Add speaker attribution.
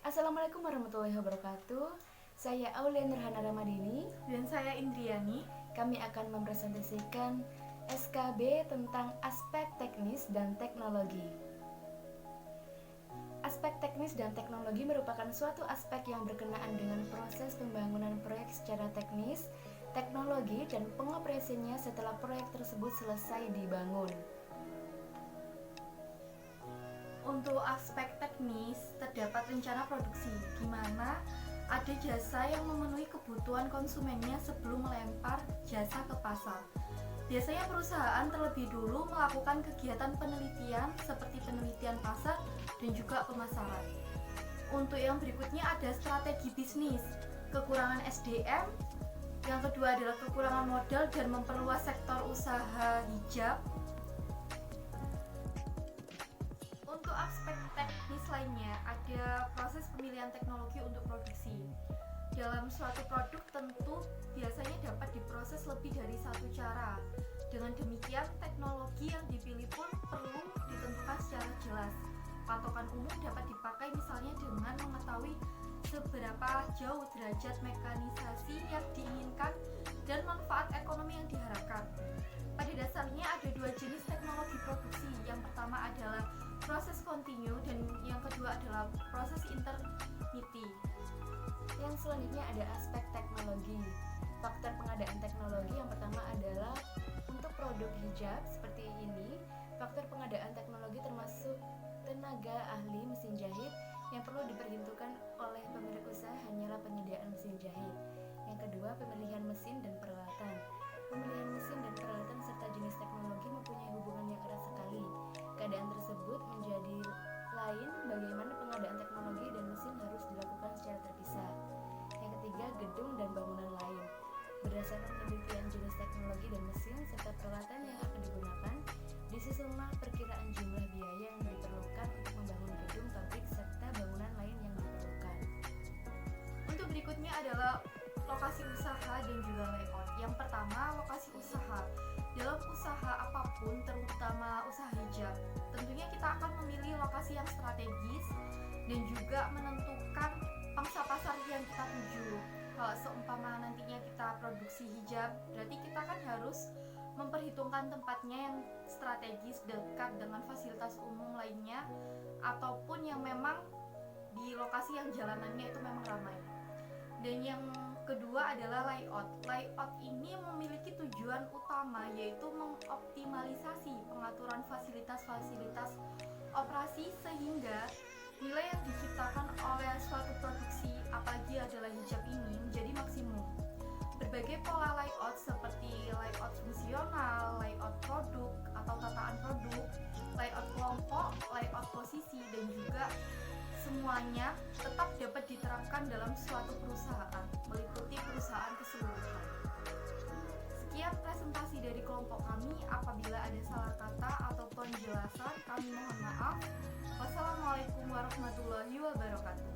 Speaker 1: Assalamualaikum warahmatullahi wabarakatuh. Saya Aulia Nurhana Ramadini.
Speaker 2: Dan saya Indriani.
Speaker 1: Kami akan mempresentasikan SKB tentang aspek teknis dan teknologi. Aspek teknis dan teknologi merupakan suatu aspek yang berkenaan dengan proses pembangunan proyek secara teknis, teknologi, dan pengoperasiannya setelah proyek tersebut selesai dibangun.
Speaker 2: Untuk aspek teknis, terdapat rencana produksi, di mana ada jasa yang memenuhi kebutuhan konsumennya sebelum melempar jasa ke pasar. Biasanya perusahaan terlebih dulu melakukan kegiatan penelitian seperti penelitian pasar dan juga pemasaran. Untuk yang berikutnya ada strategi bisnis, kekurangan SDM, yang kedua adalah kekurangan modal dan memperluas sektor usaha hijab. Untuk aspek teknis lainnya, ada proses pemilihan teknologi untuk produksi. Dalam suatu produk tentu biasanya dapat diproses lebih dari satu cara. Dengan demikian, teknologi yang dipilih pun perlu ditentukan secara jelas. Patokan umum dapat dipakai misalnya dengan mengetahui seberapa jauh derajat mekanisasi yang diinginkan dan manfaat ekonomi yang diharapkan. Pada dasarnya ada dua jenis teknologi produksi. Yang pertama adalah proses kontinu dan yang kedua adalah proses intermiti.
Speaker 1: Yang selanjutnya ada aspek teknologi. Faktor pengadaan teknologi yang pertama adalah untuk produk hijab seperti ini. Faktor pengadaan teknologi termasuk tenaga ahli mesin jahit. Yang perlu diperhitungkan oleh pemilik usaha hanyalah penyediaan mesin jahit. Yang kedua, pemilihan mesin dan peralatan. Pemilihan mesin dan peralatan serta jenis teknologi mempunyai hubungan yang erat sekali. Keadaan tersebut menjadi lain bagaimana pengadaan teknologi dan mesin harus dilakukan secara terpisah. Yang ketiga, gedung dan bangunan lain. Berdasarkan penelitian jenis teknologi dan mesin serta peralatan yang akan digunakan, disusunlah perkiraan jumlah biaya yang diperlukan untuk membangun gedung, pabrik, serta bangunan lain yang diperlukan.
Speaker 2: Untuk berikutnya adalah lokasi usaha dan juga layout. Yang pertama, lokasi usaha. Dalam usaha apapun, terutama usaha hijab, tentunya kita akan memilih lokasi yang strategis dan juga menentukan pangsa pasar yang kita tuju. Kalau seumpama nantinya kita produksi hijab, berarti kita kan harus memperhitungkan tempatnya yang strategis dekat dengan fasilitas umum lainnya, ataupun yang memang di lokasi yang jalanannya itu memang ramai. Dan yang kedua adalah layout. Layout ini memiliki tujuan utama yaitu mengoptimalisasi pengaturan fasilitas-fasilitas operasi sehingga nilai yang diciptakan oleh suatu produksi, apalagi adalah hijab ini, menjadi maksimum. Berbagai pola layout seperti layout fungsional, layout produk atau tataan produk, layout kelompok, layout posisi, dan juga semuanya tetap dapat diterapkan dalam suatu perusahaan, meliputi perusahaan keseluruhan. Sekian presentasi dari kelompok kami. Apabila ada salah kata atau penjelasan, kami mohon maaf. Wassalamualaikum warahmatullahi wabarakatuh.